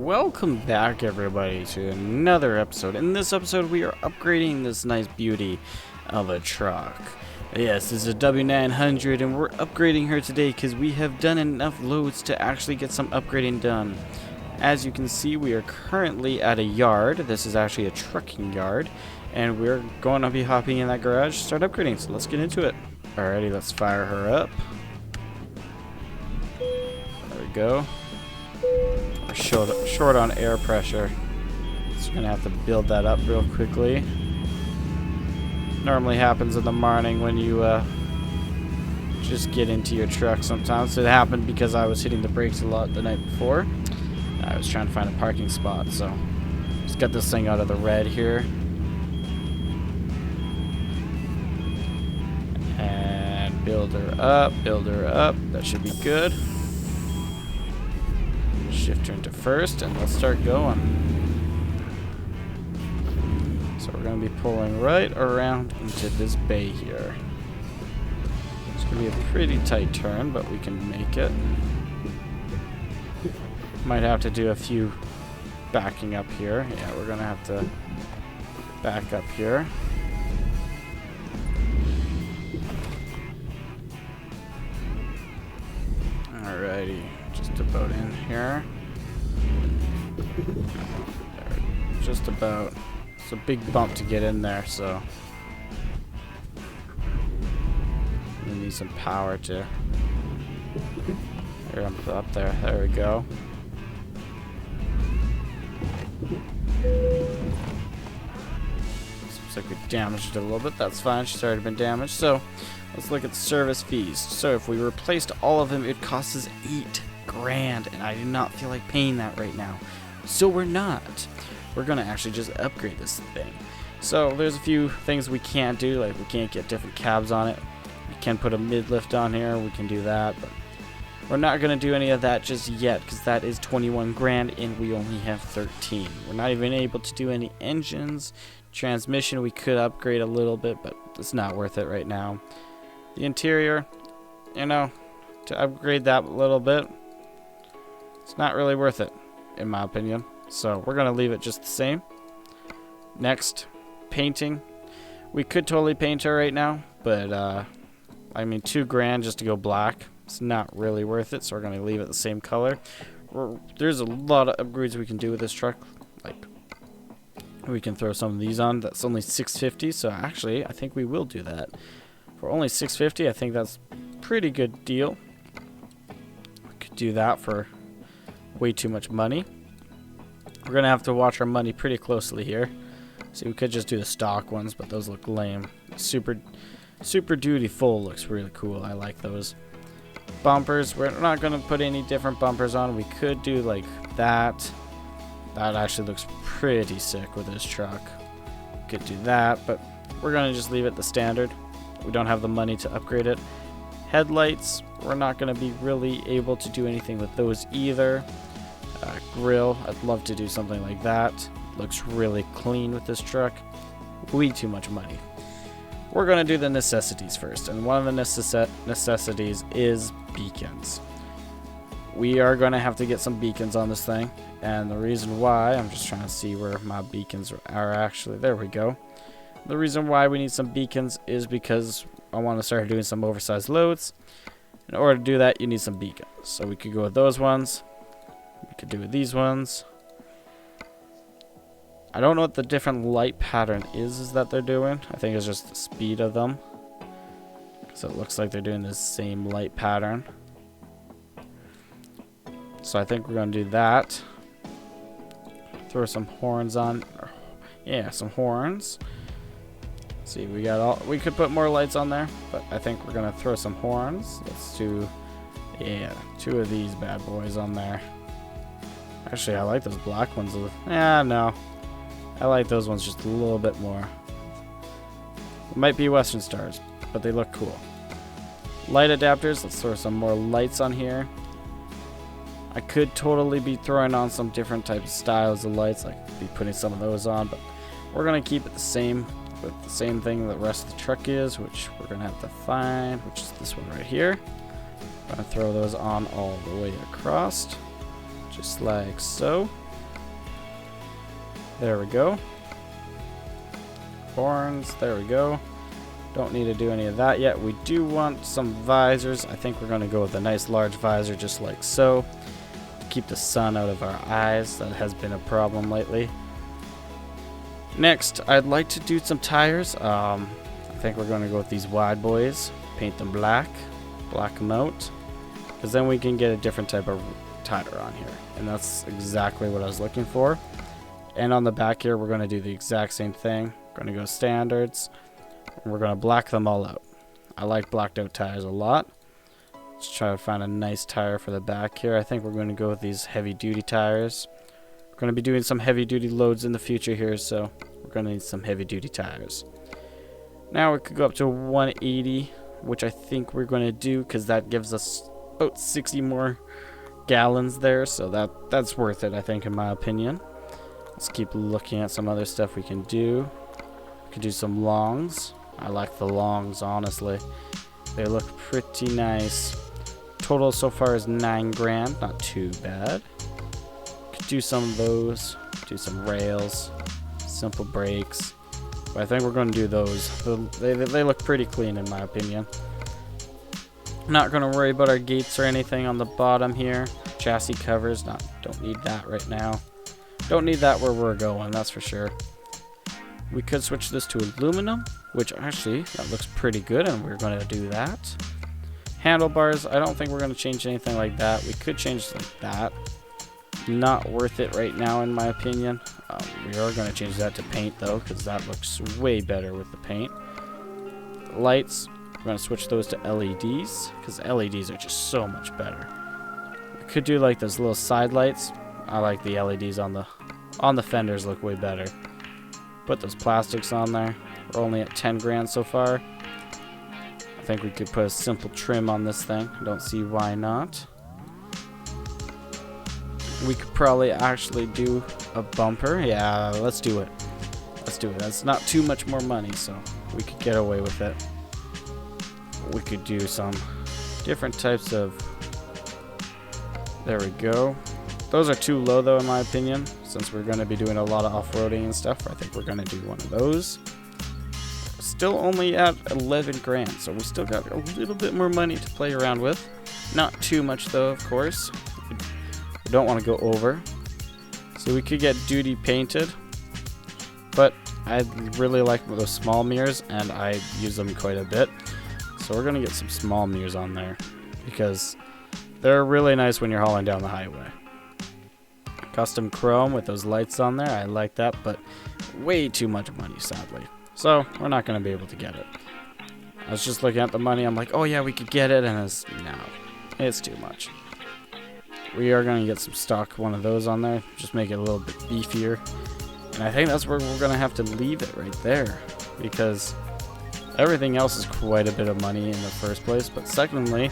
Welcome back, everybody, to another episode. In this episode, we are upgrading this nice beauty of a truck. Yes, this is a W900, and we're upgrading her today because we have done enough loads to actually get some upgrading done. As you can see, we are currently at a yard. This is actually a trucking yard, and we're going to be hopping in that garage to start upgrading, so let's get into it. Alrighty, let's fire her up. There we go. We're short on air pressure, so we're gonna have to build that up real quickly. Normally happens in the morning when you just get into your truck. Sometimes it happened because I was hitting the brakes a lot the night before. I was trying to find a parking spot, so just got this thing out of the red here, and build her up. That should be good. Shift her into first, and let's start going. So we're going to be pulling right around into this bay here. It's going to be a pretty tight turn, but we can make it. Might have to do a few backing up here. Yeah, we're going to have to back up here. Alrighty. Just about in here. Just about. It's a big bump to get in there, so we need some power to up there. There we go. Looks like we damaged it a little bit. That's fine. She's already been damaged. So let's look at service fees. So if we replaced all of them, it costs us $8,000, and I do not feel like paying that right now. So we're not. We're gonna actually just upgrade this thing. So there's a few things we can't do, like we can't get different cabs on it. We can put a mid-lift on here, we can do that, but we're not gonna do any of that just yet because that is $21,000 and we only have 13. We're not even able to do any engines. Transmission we could upgrade a little bit, but it's not worth it right now. The interior, you know, to upgrade that a little bit, it's not really worth it, in my opinion. So we're gonna leave it just the same. Next, painting. We could totally paint her right now, but I mean, $2,000 just to go black. It's not really worth it, so we're gonna leave it the same color. There's a lot of upgrades we can do with this truck. Like, we can throw some of these on. That's only $650, so actually, I think we will do that. For only $650, I think that's a pretty good deal. We could do that for way too much money. We're gonna have to watch our money pretty closely here. See, we could just do the stock ones, but those look lame. Super Duty Full looks really cool. I like those. Bumpers, we're not gonna put any different bumpers on. We could do like that. That actually looks pretty sick with this truck. Could do that, but we're gonna just leave it the standard. We don't have the money to upgrade it. Headlights, we're not gonna be really able to do anything with those either. Grill, I'd love to do something like that. Looks really clean with this truck. Way too much money. We're going to do the necessities first, and one of the necessities is beacons. We are going to have to get some beacons on this thing, and the reason why, I'm just trying to see where my beacons are actually. There we go. The reason why we need some beacons is because I want to start doing some oversized loads. In order to do that, you need some beacons. So we could go with those ones. We could do with these ones. I don't know what the different light pattern is that they're doing. I think it's just the speed of them. So it looks like they're doing the same light pattern. So I think we're going to do that. Throw some horns on. Yeah, some horns. See, we got all. We could put more lights on there, but I think we're going to throw some horns. Let's do, yeah, 2 of these bad boys on there. Actually, I like those black ones. Yeah, no. I like those ones just a little bit more. It might be Western Stars, but they look cool. Light adapters. Let's throw some more lights on here. I could totally be throwing on some different types of styles of lights. I could be putting some of those on, but we're going to keep it the same with the same thing the rest of the truck is, which we're going to have to find, which is this one right here. I'm going to throw those on all the way across, just like so. There we go. Horns, there we go. Don't need to do any of that yet. We do want some visors. I think we're going to go with a nice large visor just like so. To keep the sun out of our eyes. That has been a problem lately. Next, I'd like to do some tires. I think we're going to go with these wide boys. Paint them black. Black them out. Because then we can get a different type of tire on here. And that's exactly what I was looking for. And on the back here, we're going to do the exact same thing. We're going to go standards. And we're going to black them all out. I like blacked out tires a lot. Let's try to find a nice tire for the back here. I think we're going to go with these heavy duty tires. We're going to be doing some heavy duty loads in the future here, so we're going to need some heavy duty tires. Now we could go up to 180, which I think we're going to do because that gives us about 60 more gallons there, so that's worth it, I think, in my opinion. Let's keep looking at some other stuff we can do. We could do some longs. I like the longs, honestly. They look pretty nice. Total so far is 9 grand. Not too bad. Could do some of those. Do some rails. Simple brakes. But I think we're going to do those. They look pretty clean in my opinion. Not going to worry about our gates or anything on the bottom here. Chassis covers. Don't need that right now. Don't need that where we're going, that's for sure. We could switch this to aluminum, which actually, that looks pretty good, and we're going to do that. Handlebars, I don't think we're going to change anything like that. We could change it like that. Not worth it right now, in my opinion. We are going to change that to paint, though, because that looks way better with the paint. Lights, we're going to switch those to LEDs, because LEDs are just so much better. We could do like those little side lights. I like the LEDs on the fenders, look way better. Put those plastics on there. We're only at 10 grand so far. I think we could put a simple trim on this thing. I don't see why not. We could probably actually do a bumper. Yeah, let's do it. Let's do it. That's not too much more money, so we could get away with it. We could do some different types of... There we go. Those are too low, though, in my opinion. Since we're going to be doing a lot of off-roading and stuff, I think we're going to do one of those. Still only at 11 grand, so we still got a little bit more money to play around with. Not too much, though, of course. We don't want to go over. So we could get duty painted. But I really like those small mirrors, and I use them quite a bit. So we're going to get some small mirrors on there. Because they're really nice when you're hauling down the highway. Custom chrome with those lights on there. I like that, but way too much money, sadly. So, we're not going to be able to get it. I was just looking at the money. I'm like, oh yeah, we could get it. And it's too much. We are going to get some stock one of those on there. Just make it a little bit beefier. And I think that's where we're going to have to leave it right there. Because everything else is quite a bit of money in the first place. But secondly,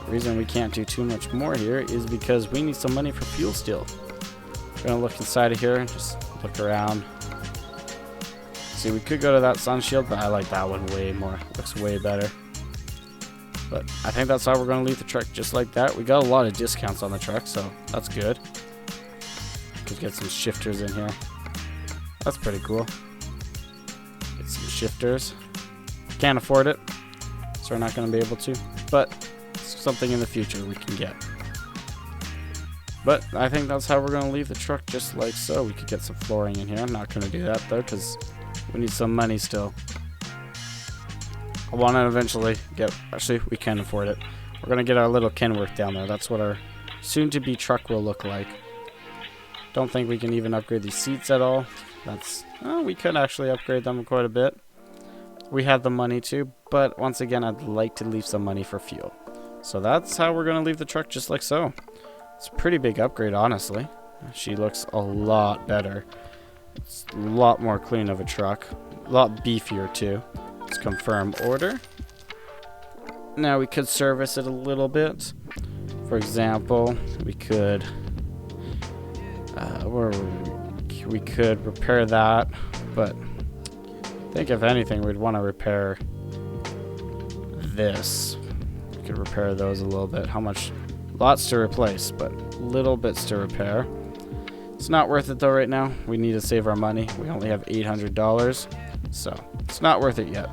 the reason we can't do too much more here is because we need some money for fuel still. Gonna look inside of here and just look around. See, we could go to that sun shield, but I like that one way more. Looks way better. But I think that's how we're gonna leave the truck, just like that. We got a lot of discounts on the truck, so that's good. Could get some shifters in here. That's pretty cool. Get some shifters. Can't afford it, so we're not gonna be able to. But it's something in the future we can get. But I think that's how we're going to leave the truck, just like so. We could get some flooring in here. I'm not going to do that, though, because we need some money still. I want to eventually get... Actually, we can afford it. We're going to get our little Kenworth down there. That's what our soon-to-be truck will look like. Don't think we can even upgrade these seats at all. We could actually upgrade them quite a bit. We have the money to, but once again, I'd like to leave some money for fuel. So that's how we're going to leave the truck, just like so. It's a pretty big upgrade, honestly. She looks a lot better. It's a lot more clean of a truck. A lot beefier, too. Let's confirm order. Now, we could service it a little bit. For example, we could... we could repair that. But I think, if anything, we'd want to repair this. We could repair those a little bit. How much... Lots to replace, but little bits to repair. It's not worth it though right now. We need to save our money. We only have $800, so it's not worth it yet.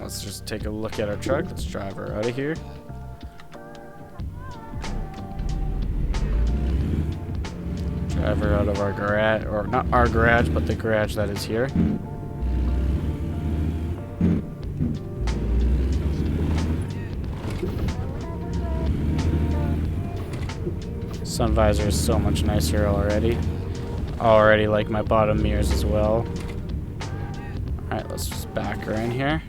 Let's just take a look at our truck. Let's drive her out of here. Drive her out of our garage, or not our garage, but the garage that is here. Sun visor is so much nicer already. Already like my bottom mirrors as well. Alright, let's just back her in here.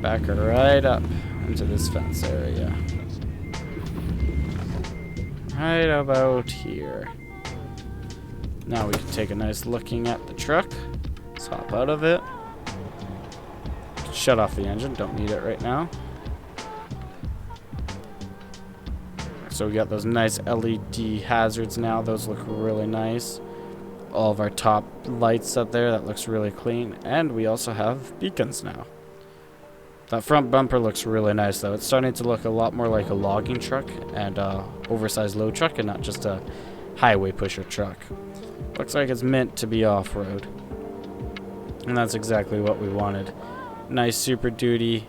Back her right up into this fence area. Right about here. Now we can take a nice looking at the truck. Let's hop out of it. Shut off the engine, don't need it right now. So we got those nice LED hazards now. Those look really nice. All of our top lights up there, that looks really clean. And we also have beacons now. That front bumper looks really nice though. It's starting to look a lot more like a logging truck and oversized load truck and not just a highway pusher truck. Looks like it's meant to be off-road. And that's exactly what we wanted. Nice Super Duty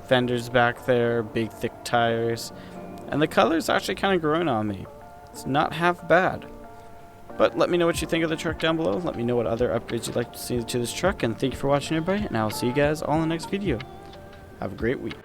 fenders back there, big thick tires. And the color's actually kind of growing on me. It's not half bad. But let me know what you think of the truck down below. Let me know what other upgrades you'd like to see to this truck. And thank you for watching, everybody. And I'll see you guys all in the next video. Have a great week.